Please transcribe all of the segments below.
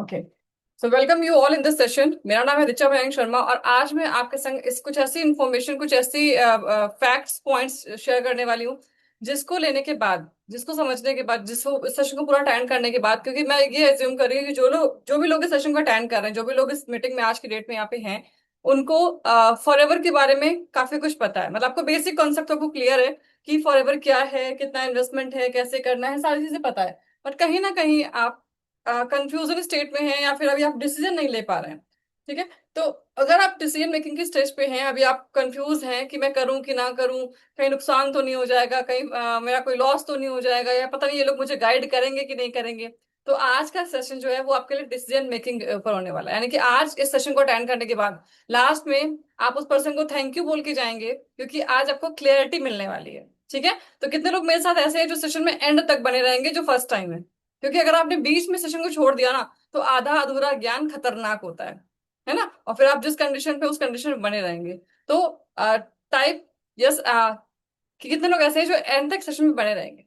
Okay. So welcome you all in this session. मेरा नाम है ऋचा मयंक शर्मा और आज मैं आपके संग इस कुछ ऐसी इंफॉर्मेशन, कुछ ऐसी फैक्ट्स पॉइंट्स शेयर करने वाली हूँ जिसको लेने के बाद, जिसको समझने के बाद, जिसको इस सेशन को पूरा अटेंड करने के बाद, क्योंकि मैं ये एज्यूम कर रही हूँ कि जो भी लोग इस सेशन को अटेंड कर रहे हैं, जो भी लोग इस मीटिंग में आज की डेट में यहाँ पे हैं, उनको फॉरएवर के बारे में काफी कुछ पता है। मतलब आपको बेसिक कॉन्सेप्ट आपको क्लियर है कि फॉरएवर क्या है, कितना इन्वेस्टमेंट है, कैसे करना है, सारी चीजें पता है। बट कहीं ना कहीं आप कंफ्यूजन स्टेट में हैं या फिर अभी आप डिसीजन नहीं ले पा रहे हैं। ठीक है। तो अगर आप डिसीजन मेकिंग की स्टेज पे हैं, अभी आप कंफ्यूज हैं कि मैं करूं कि ना करूं, कहीं नुकसान तो नहीं हो जाएगा, कहीं मेरा कोई लॉस तो नहीं हो जाएगा, या पता नहीं ये लोग मुझे गाइड करेंगे कि नहीं करेंगे, तो आज का सेशन जो है वो आपके लिए डिसीजन मेकिंग पर होने वाला है। यानी कि आज इस सेशन को अटेंड करने के बाद लास्ट में आप उस पर्सन को थैंक यू बोल के जाएंगे, क्योंकि आज आपको क्लियरिटी मिलने वाली है। ठीक है। तो कितने लोग मेरे साथ ऐसे हैं जो सेशन में एंड तक बने रहेंगे, जो फर्स्ट टाइम है? क्योंकि अगर आपने बीच में सेशन को छोड़ दिया ना, तो आधा अधूरा ज्ञान खतरनाक होता है ना। और फिर आप जिस कंडीशन पे, उस कंडीशन में बने रहेंगे। तो टाइप यस कि कितने लोग ऐसे हैं जो एंड तक सेशन में बने रहेंगे।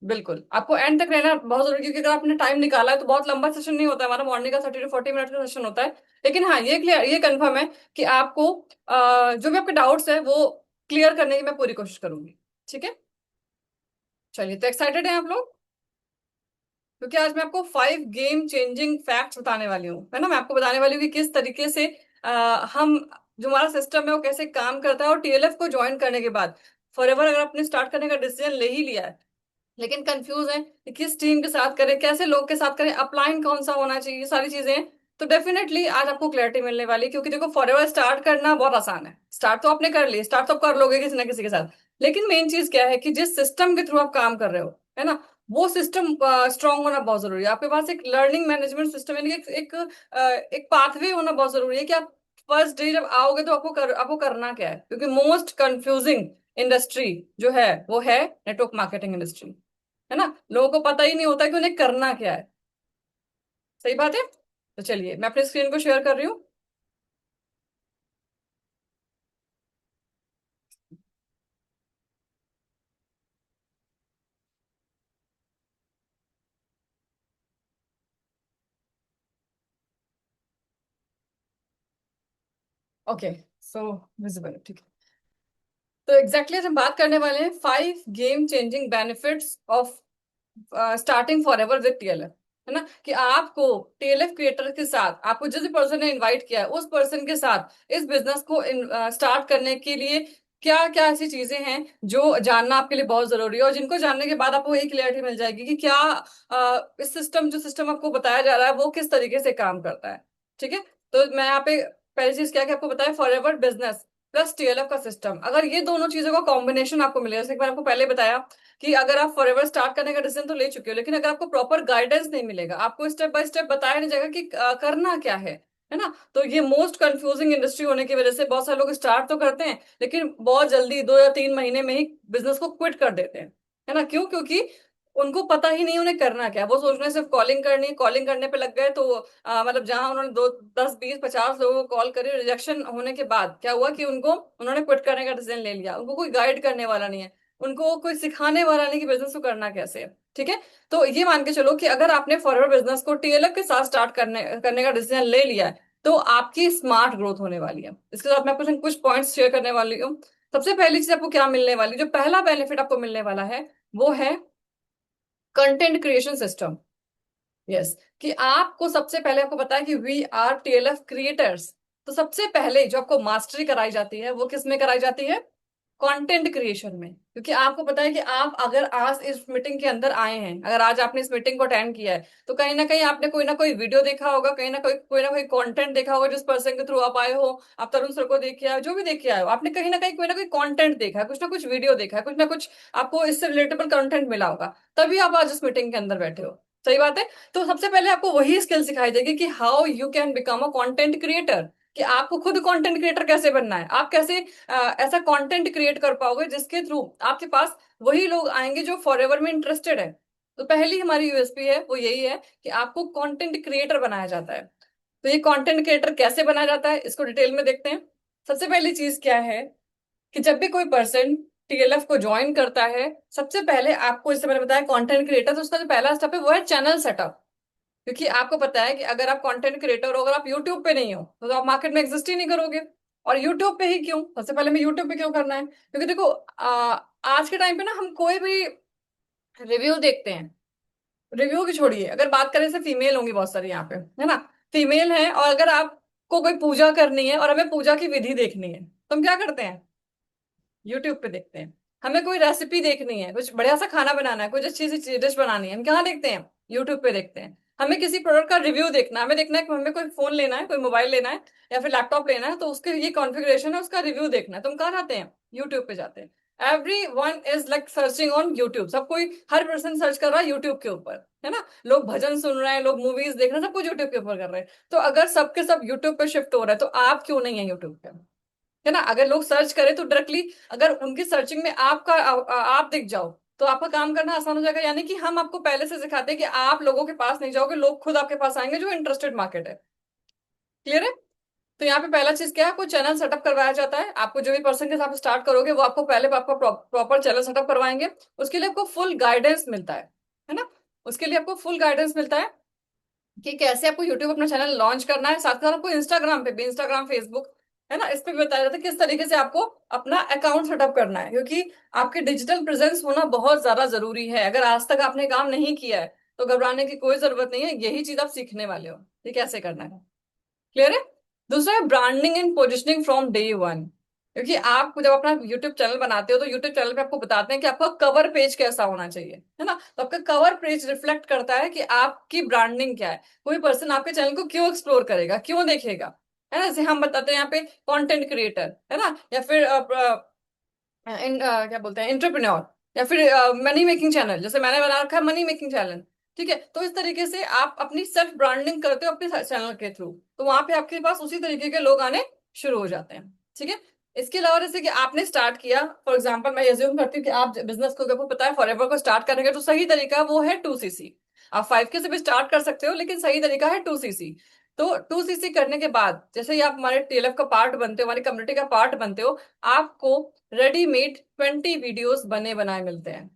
बिल्कुल, आपको एंड तक रहना बहुत जरूरी है, क्योंकि अगर आपने टाइम निकाला है तो बहुत लंबा सेशन नहीं होता है, हमारा मॉर्निंग का 30 to 40 मिनट का सेशन होता है। लेकिन हाँ, ये क्लियर, ये कंफर्म है कि आपको जो भी आपके डाउट्स है वो क्लियर करने की मैं पूरी कोशिश करूंगी। ठीक है। चलिए, तो एक्साइटेड हैं आप लोग? क्योंकि आज मैं आपको 5 गेम चेंजिंग फैक्ट्स बताने वाली हूँ, है ना। मैं आपको बताने वाली हूँ कि किस तरीके से हम, जो हमारा सिस्टम है वो कैसे काम करता है। और टीएलएफ को ज्वाइन करने के बाद फॉरएवर अगर आपने स्टार्ट करने का डिसीजन ले ही लिया है, लेकिन कंफ्यूज है कि किस टीम के साथ करें, कैसे लोग के साथ करें, अपलाइन कौन सा होना चाहिए, ये सारी चीजें हैं, तो डेफिनेटली आज आपको क्लैरिटी मिलने वाली है। क्योंकि देखो, फॉरएवर स्टार्ट करना बहुत आसान है। स्टार्ट तो आपने कर ली, स्टार्ट तो आप कर लोगे किसी ना किसी के साथ। लेकिन मेन चीज क्या है कि जिस सिस्टम के थ्रू आप काम कर रहे हो, है ना, वो सिस्टम स्ट्रांग होना बहुत जरूरी है। आपके पास एक लर्निंग मैनेजमेंट सिस्टम, यानी कि एक पाथवे होना बहुत जरूरी है कि आप फर्स्ट डे जब आओगे तो आपको करना क्या है। क्योंकि मोस्ट कंफ्यूजिंग इंडस्ट्री जो है वो है नेटवर्क मार्केटिंग इंडस्ट्री, है ना। लोगों को पता ही नहीं होता कि उन्हें करना क्या है। सही बात है। तो चलिए, मैं अपनी स्क्रीन को शेयर कर रही हूँ। ओके। सो विजिबल, ठीक है। तो एग्जैक्टली हम बात करने वाले हैं 5 game changing benefits of starting for ever with TLF. है ना, कि आपको टीएलएफ क्रिएटर के साथ, आपको जिस पर्सन ने इनवाइट किया है उस पर्सन के साथ इस बिजनेस को स्टार्ट करने के लिए क्या क्या ऐसी चीजें हैं जो जानना आपके लिए बहुत जरूरी है, और जिनको जानने के बाद आपको एक क्लियरिटी मिल जाएगी कि क्या इस सिस्टम, जो सिस्टम आपको बताया जा रहा है वो किस तरीके से काम करता है। ठीक है। तो मैं यहाँ पे पहली चीज क्या, कि आपको बताया for ever business plus TLF का सिस्टम। अगर ये दोनों चीजों का कॉम्बिनेशन आपको मिलेगा, जैसे कि मैंने आपको पहले बताया कि अगर आप फॉरएवर स्टार्ट करने का डिसीजन तो ले चुके हो, लेकिन अगर आपको प्रॉपर गाइडेंस नहीं मिलेगा, आपको स्टेप बाय स्टेप बताया नहीं जाएगा कि करना क्या है ना, तो ये मोस्ट कंफ्यूजिंग इंडस्ट्री होने की वजह से बहुत सारे लोग स्टार्ट तो करते हैं, लेकिन बहुत जल्दी 2 या 3 महीने में ही बिजनेस को क्विट कर देते हैं। है ना, क्यों? क्योंकि उनको पता ही नहीं उन्हें करना क्या है। वो सोच रहे हैं सिर्फ कॉलिंग करनी है, कॉलिंग करने पे लग गए तो मतलब जहां उन्होंने 2 10 20 50 लोगों को कॉल करी, रिजेक्शन होने के बाद क्या हुआ कि उन्होंने क्विट करने का डिसीजन ले लिया। उनको कोई गाइड करने वाला नहीं है, उनको कोई सिखाने वाला नहीं कि बिजनेस को करना कैसे है। ठीक है। तो ये मान के चलो कि अगर आपने फॉरवर्ड बिजनेस को टीएलएफ के साथ स्टार्ट करने करने का डिसीजन ले लिया है, तो आपकी स्मार्ट ग्रोथ होने वाली है। इसके साथ मैं कुछ कुछ पॉइंट्स शेयर करने वाली हूँ। सबसे पहली चीज आपको क्या मिलने वाली, जो पहला बेनिफिट आपको मिलने वाला है, वो है कंटेंट क्रिएशन सिस्टम। यस, कि आपको सबसे पहले, आपको पता है कि वी आर टीएलएफ क्रिएटर्स, तो सबसे पहले जो आपको मास्टरी कराई जाती है वो किस में कराई जाती है? कंटेंट क्रिएशन में। क्योंकि आपको पता है कि आप अगर आज इस मीटिंग के अंदर आए हैं, अगर आज आपने इस मीटिंग को अटेंड किया है, तो कहीं ना कहीं आपने कोई ना कोई वीडियो देखा होगा, कहीं ना कोई कंटेंट देखा होगा, जिस पर्सन के थ्रू आप आए हो। आप तरुण सर को देख के आए हो, जो भी देख के आए हो, आपने कहीं ना कोई कंटेंट देखा है, कुछ ना कुछ वीडियो देखा है, कुछ ना कुछ आपको इससे रिलेटेबल कंटेंट मिला होगा, तभी आप आज इस मीटिंग के अंदर बैठे हो। सही बात है। तो सबसे पहले आपको वही स्किल सिखाई जाएगी कि how you can become a content creator, कि आपको खुद कंटेंट क्रिएटर कैसे बनना है, आप कैसे ऐसा कंटेंट क्रिएट कर पाओगे जिसके थ्रू आपके पास वही लोग आएंगे जो फॉरएवर में इंटरेस्टेड है। तो पहली हमारी यूएसपी है वो यही है कि आपको कंटेंट क्रिएटर बनाया जाता है। तो ये कंटेंट क्रिएटर कैसे बनाया जाता है, इसको डिटेल में देखते हैं। सबसे पहली चीज क्या है कि जब भी कोई पर्सन टीएलएफ को ज्वाइन करता है, सबसे पहले आपको, जैसे मैंने बताया कंटेंट क्रिएटर, तो उसका जो पहला स्टेप है वो है चैनल सेटअप। क्योंकि आपको पता है कि अगर आप कंटेंट क्रिएटर हो, अगर आप यूट्यूब पे नहीं हो तो आप मार्केट में एग्जिस्ट ही नहीं करोगे। और यूट्यूब पे ही क्यों, सबसे पहले मैं यूट्यूब पे क्यों करना है, क्योंकि देखो आज के टाइम पे ना हम कोई भी रिव्यू देखते हैं, रिव्यू की छोड़िए, अगर बात करें से फीमेल होंगी बहुत सारी यहाँ पे, है ना, फीमेल है, और अगर आपको कोई पूजा करनी है और हमें पूजा की विधि देखनी है तो हम क्या करते हैं, यूट्यूब पे देखते हैं। हमें कोई रेसिपी देखनी है, कुछ बढ़िया सा खाना बनाना है, कुछ अच्छी सी डिश बनानी है, हम कहाँ देखते हैं, यूट्यूब पे देखते हैं। हमें किसी प्रोडक्ट का रिव्यू देखना है, हमें देखना है कि हमें कोई फोन लेना है, कोई मोबाइल लेना है या फिर लैपटॉप लेना है, तो उसके ये कॉन्फ़िगरेशन है, उसका रिव्यू देखना है, तो हम कहाँ जाते हैं, यूट्यूब पे जाते हैं। Every one is like searching on YouTube, सब कोई, हर पर्सन सर्च कर रहा है यूट्यूब के ऊपर, है ना। लोग भजन सुन रहे हैं, लोग मूवीज देख रहे हैं, सब कुछ यूट्यूब के ऊपर कर रहे हैं। तो अगर सबके सब यूट्यूब पे शिफ्ट हो रहा है तो आप क्यों नहीं है यूट्यूब पे, है ना। अगर लोग सर्च करें तो डायरेक्टली, अगर उनकी सर्चिंग में आपका आप दिख जाओ तो आपका काम करना आसान हो जाएगा। यानी कि हम आपको पहले से सिखाते हैं कि आप लोगों के पास नहीं जाओगे, लोग खुद आपके पास आएंगे जो इंटरेस्टेड मार्केट है। क्लियर है। तो यहाँ पे पहला चीज क्या है, आपको चैनल सेटअप करवाया जाता है। आपको जो भी पर्सन के साथ स्टार्ट करोगे वो आपको पहले आपका प्रॉपर चैनल सेटअप करवाएंगे। उसके लिए आपको फुल गाइडेंस मिलता है ना। उसके लिए आपको फुल गाइडेंस मिलता है कि कैसे आपको यूट्यूब अपना चैनल लॉन्च करना है। साथ ही साथ आपको इंस्टाग्राम पे भी, इंस्टाग्राम फेसबुक, है ना, इस पे भी बताया जाता है किस तरीके से आपको अपना अकाउंट सेटअप करना है, क्योंकि आपके डिजिटल प्रेजेंस होना बहुत ज्यादा जरूरी है। अगर आज तक आपने काम नहीं किया है तो घबराने की कोई जरूरत नहीं है, यही चीज आप सीखने वाले हो, ये कैसे करना है। क्लियर है। दूसरा है branding and positioning from day one. क्योंकि आप जब अपना यूट्यूब चैनल बनाते हो तो यूट्यूब चैनल पे आपको बताते हैं कि आपका कवर पेज कैसा होना चाहिए, है ना। तो आपका कवर पेज रिफ्लेक्ट करता है कि आपकी ब्रांडिंग क्या है, कोई पर्सन आपके चैनल को क्यों एक्सप्लोर करेगा, क्यों देखेगा, है ना। जैसे हम बताते हैं यहाँ पे कंटेंट क्रिएटर, है ना, या फिर क्या बोलते हैं, एंटरप्रेन्योर, या फिर मनी मेकिंग चैनल, जैसे मैंने बना रखा है मनी मेकिंग चैनल। ठीक है, तो इस तरीके से आप अपनी सेल्फ ब्रांडिंग करते हो अपने चैनल के थ्रू, तो वहां पे आपके पास उसी तरीके के लोग आने शुरू हो जाते हैं। ठीक है। इसके अलावा जैसे कि आपने स्टार्ट किया, फॉर एग्जाम्पल मैं एज्यूम करती हूँ कि आप बिजनेस को, आपको पता है फॉरएवर को स्टार्ट करेंगे तो सही तरीका वो है 2cc। आप 5K से भी स्टार्ट कर सकते हो, लेकिन सही तरीका है 2cc। तो 2cc करने के बाद जैसे ही आप हमारे टीएलएफ का पार्ट बनते हो, हमारी कम्युनिटी का पार्ट बनते हो, आपको रेडीमेड 20 वीडियोस बने बनाए मिलते हैं।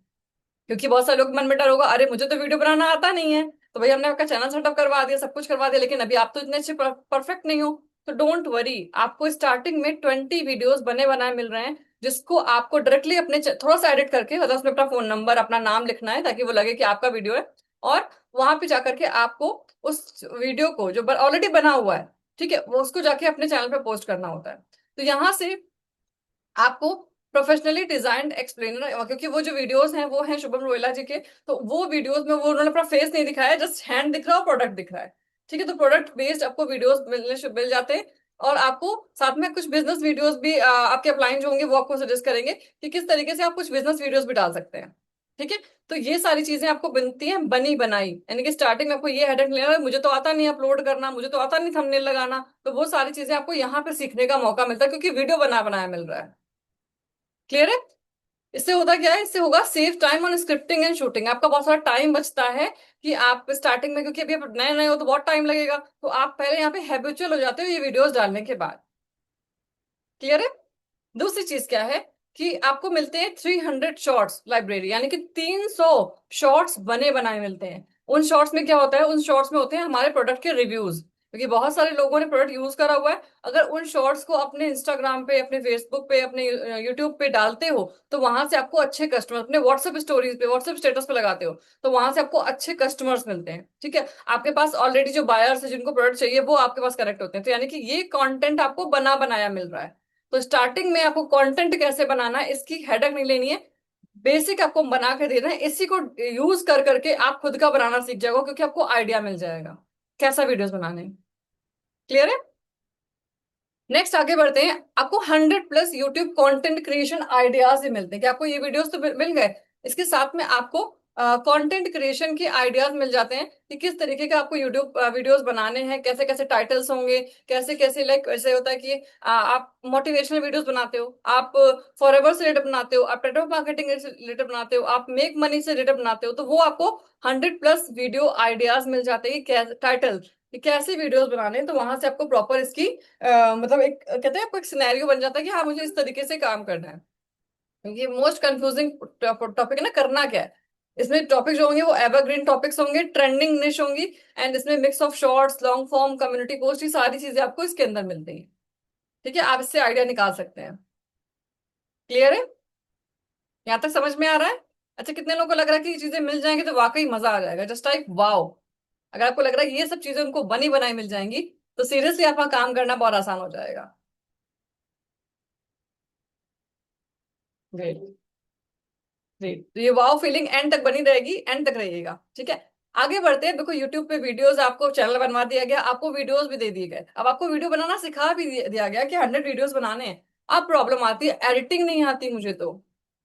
क्योंकि बहुत सारे लोग मन में डर होगा, अरे मुझे तो वीडियो बनाना आता नहीं है, तो भाई हमने आपका चैनल सेटअप करवा दिया, सब कुछ करवा दिया, लेकिन अभी आप तो इतने अच्छे परफेक्ट नहीं हो। तो डोंट वरी, आपको स्टार्टिंग में 20 वीडियोस बने बनाए मिल रहे हैं, जिसको आपको डायरेक्टली अपने थोड़ा सा एडिट करके, मतलब उसमें अपना फोन नंबर, अपना नाम लिखना है ताकि वो लगे कि आपका वीडियो है। और वहां पे जाकर के आपको उस वीडियो को जो ऑलरेडी बना हुआ है, ठीक है, वो उसको जाके अपने चैनल पे पोस्ट करना होता है। तो यहाँ से आपको प्रोफेशनली डिजाइंड एक्सप्लेनर, क्योंकि वो जो वीडियोस हैं वो हैं शुभम रोयला जी के, तो वो वीडियोस में वो उन्होंने अपना फेस नहीं दिखाया है, जस्ट हैंड दिख रहा है और प्रोडक्ट दिख रहा है। ठीक है, तो प्रोडक्ट बेस्ड आपको वीडियोस मिल जाते हैं। और आपको साथ में कुछ बिजनेस वीडियोस भी आपके अपलाइन जो होंगे वो आपको सजेस्ट करेंगे कि किस तरीके से आप कुछ बिजनेस वीडियोस भी डाल सकते हैं। ठीक है। तो ये सारी चीजें आपको बनती हैं बनी बनाई, यानी कि स्टार्टिंग में आपको ये हेडेक नहीं लेना, मुझे तो आता नहीं अपलोड करना, मुझे तो आता नहीं थंबनेल लगाना, तो वो सारी चीजें आपको यहाँ पे सीखने का मौका मिलता है, क्योंकि वीडियो बना बनाया मिल रहा है। क्लियर है। इससे होता क्या है, इससे होगा save time on scripting and shooting, आपका बहुत सारा टाइम बचता है। कि आप स्टार्टिंग में, क्योंकि अभी आप नए नए हो तो बहुत टाइम लगेगा, तो आप पहले यहाँ पे हैबिचुअल हो जाते हो ये वीडियोस डालने के बाद। क्लियर है। दूसरी चीज क्या है कि आपको मिलते हैं 300 शॉर्ट्स लाइब्रेरी, यानी कि 300 शॉर्ट्स बने बनाए मिलते हैं। उन शॉर्ट्स में क्या होता है, उन शॉर्ट्स में होते हैं हमारे प्रोडक्ट के रिव्यूज, क्योंकि बहुत सारे लोगों ने प्रोडक्ट यूज करा हुआ है। अगर उन शॉर्ट्स को अपने इंस्टाग्राम पे, अपने फेसबुक पे, अपने यूट्यूब पे डालते हो तो वहां से आपको अच्छे कस्टमर, अपने व्हाट्सएप स्टोरीज पे, व्हाट्सएप स्टेटस पे लगाते हो तो वहां से आपको अच्छे कस्टमर्स मिलते हैं। ठीक है, आपके पास ऑलरेडी जो बायर्स है जिनको प्रोडक्ट चाहिए वो आपके पास कनेक्ट होते हैं, तो यानी कि ये कंटेंट आपको बना बनाया मिल रहा है। तो स्टार्टिंग में आपको कंटेंट कैसे बनाना है इसकी हेडक नहीं लेनी है, बेसिक आपको बना के देना है, इसी को यूज कर करके आप खुद का बनाना सीख जाओगे, क्योंकि आपको आइडिया मिल जाएगा कैसा वीडियोस बनाने हैं। क्लियर है। नेक्स्ट आगे बढ़ते हैं। आपको 100+ यूट्यूब कंटेंट क्रिएशन आइडियाज भी मिलते हैं, कि आपको ये वीडियोस तो मिल गए, इसके साथ में आपको कंटेंट क्रिएशन के आइडियाज मिल जाते हैं कि किस तरीके का आपको यूट्यूब वीडियोस बनाने हैं, कैसे कैसे टाइटल्स होंगे, कैसे कैसे, लाइक ऐसे होता है कि आप मोटिवेशनल वीडियोस बनाते हो, आप फॉरएवर से रिलेटेड बनाते हो, आप नेटवर्क मार्केटिंग से रिलेटेड बनाते हो, आप मेक मनी से रिलेटेड बनाते हो, तो वो आपको 100+ वीडियो आइडियाज मिल जाते हैं, टाइटल कि कैसे वीडियोस बनाने हैं। तो वहां से आपको प्रॉपर इसकी मतलब एक कहते हैं आपको एक सिनेरियो बन जाता है कि हाँ मुझे इस तरीके से काम करना है। ये मोस्ट कंफ्यूजिंग टॉपिक है ना, करना क्या है। इसमें टॉपिक जो होंगे वो एवरग्रीन टॉपिक्स होंगे, ट्रेंडिंग निश होंगी, एंड इसमें mix of shorts, long form, community post, ये सारी चीजें आपको इसके अंदर मिलती हैं। ठीक है, आप इससे आइडिया निकाल सकते हैं। क्लियर है? यहाँ तक समझ में आ रहा है? अच्छा, कितने लोगों को लग रहा है कि ये चीजें मिल जाएंगी तो वाकई मजा आ जाएगा, जस्ट लाइक वाओ। अगर आपको लग रहा है कि ये सब चीजें उनको बनी बनाई मिल जाएंगी, तो सीरियसली आपका काम करना बहुत आसान हो जाएगा। ग्रेट। ग्रेट, तो ये वाओ फीलिंग एंड तक बनी रहेगी, एंड तक रहिएगा, ठीक है। आगे बढ़ते हैं। देखो, यूट्यूब पे वीडियोस, आपको चैनल बनवा दिया गया, आपको वीडियोस भी दे दिए गए, अब आपको वीडियो बनाना सिखा भी दिया गया कि 100 वीडियोस बनाने हैं। अब प्रॉब्लम आती है, एडिटिंग नहीं आती मुझे तो,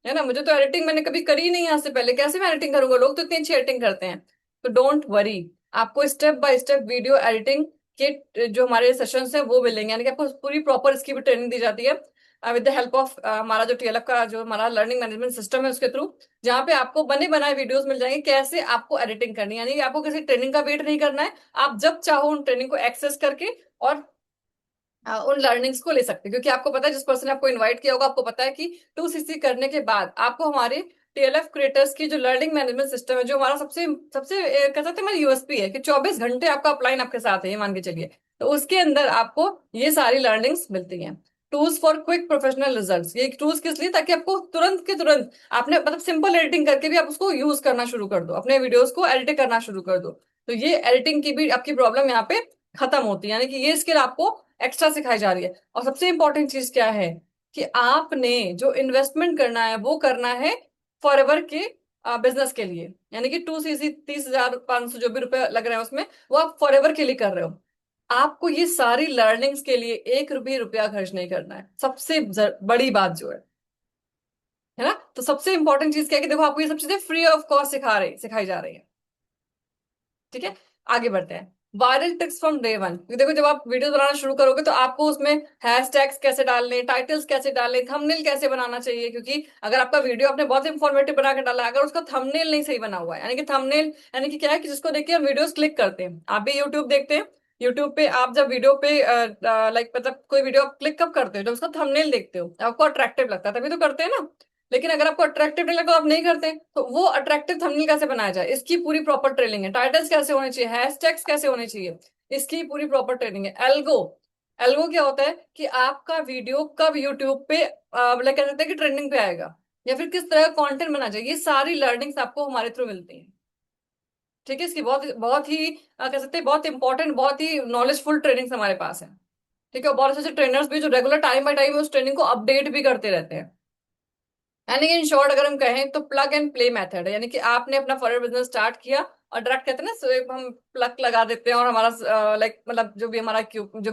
है ना, मुझे तो एडिटिंग मैंने कभी करी नहीं आज से पहले, कैसे मैं एडिटिंग करूंगा, लोग तो इतनी अच्छी एडिटिंग करते हैं। तो डोंट वरी, आपको step by step video editing के जो हमारे सेशंस हैं वो मिलेंगे, यानी कि आपको पूरी प्रॉपर इसकी भी ट्रेनिंग दी जाती है विद द हेल्प ऑफ हमारा जो टीएलएफ का जो हमारा लर्निंग मैनेजमेंट सिस्टम है उसके थ्रू, जहाँ पे आपको बने बनाए वीडियोस मिल जाएंगे कैसे आपको एडिटिंग करनी है, यानी कि आपको किसी ट्रेनिंग का वेट नहीं करना है। आप जब चाहो उन ट्रेनिंग को एक्सेस करके और उन लर्निंग्स को ले सकते हैं, क्योंकि आपको पता है, जिस पर्सन ने आपको इनवाइट किया होगा आपको पता है कि 2 सीसी करने के बाद आपको हमारे टीएलएफ क्रिएटर्स की जो लर्निंग मैनेजमेंट सिस्टम है, जो हमारा सबसे सबसे कह सकते हैं हमारी यूएसपी है, कि 24 घंटे आपका अपलाइन आपके साथ है, ये मान के चलिए। तो उसके अंदर आपको ये सारी लर्निंग्स मिलती हैं। Tools for quick professional results, ये टूल्स किस लिए, ताकि आपको तुरंत के तुरंत आपने मतलब सिंपल एडिटिंग करके भी आप उसको यूज करना शुरू कर दो, अपने वीडियोस को एडिट करना शुरू कर दो। तो ये एडिटिंग की भी आपकी प्रॉब्लम यहाँ पे खत्म होती है, यानी कि ये स्किल आपको एक्स्ट्रा सिखाई जा रही है। और सबसे इंपॉर्टेंट चीज क्या है, कि आपने जो इन्वेस्टमेंट करना है वो करना है फॉर एवर के बिजनेस के लिए, यानी कि 2 सीसी 30,500 जो भी रुपए लग रहे हैं उसमें, वो आप फॉर एवर के लिए कर रहे हो। आपको ये सारी लर्निंग्स के लिए एक भी रुपया खर्च नहीं करना है, सबसे बड़ी बात जो है ना। तो सबसे इंपॉर्टेंट चीज क्या है कि देखो, आपको ये सब चीजें फ्री ऑफ कॉस्ट सिखाई जा रही है। ठीक है, आगे बढ़ते हैं। Viral tips from day one, देखो जब आप वीडियो बनाना शुरू करोगे तो आपको उसमें हैशटैग्स कैसे डालने, टाइटल्स कैसे डालने, थंबनेल कैसे बनाना चाहिए, क्योंकि अगर आपका वीडियो आपने बहुत इंफॉर्मेटिव बना के डाला, अगर उसका थंबनेल नहीं सही बना हुआ है, यानी कि थंबनेल यानी कि क्या है, कि जिसको देख के हम वीडियोस क्लिक करते हैं, आप भी यूट्यूब देखते हैं, यूट्यूब पे आप जब वीडियो पे लाइक मतलब कोई वीडियो आप क्लिक कब करते हो, जब उसका थंबनेल देखते हो, आपको अट्रैक्टिव लगता है तभी तो करते हैं ना। लेकिन अगर आपको अट्रैक्टिव नहीं लगा तो आप नहीं करते, तो वो अट्रैक्टिव थंबनेल कैसे बनाया जाए, इसकी पूरी प्रॉपर ट्रेनिंग है। टाइटल्स कैसे होने चाहिए, हैशटैग्स कैसे होने चाहिए, इसकी पूरी प्रॉपर ट्रेनिंग है। एल्गो, एल्गो क्या होता है, कि आपका वीडियो कब यूट्यूब पे मतलब कह सकते हैं कि ट्रेंडिंग पे आएगा, या फिर किस तरह का कंटेंट बना चाहिए, ये सारी लर्निंग्स आपको हमारे थ्रू मिलती हैं। ठीक है, इसकी बहुत बहुत ही कह सकते हैं बहुत इंपॉर्टेंट, बहुत ही नॉलेजफुल ट्रेनिंग्स हमारे पास है। ठीक है, और बहुत अच्छे ट्रेनर्स भी जो रेगुलर टाइम बाय टाइम उस ट्रेनिंग को अपडेट भी करते रहते हैं। यानी कि इन शॉर्ट अगर हम कहें तो प्लग एंड प्ले मेथड है, यानी कि आपने अपना फॉरवर्ड बिजनेस स्टार्ट किया और डायरेक्ट कहते हैं ना, so हम प्लग लगा देते हैं और हमारा लाइक मतलब जो भी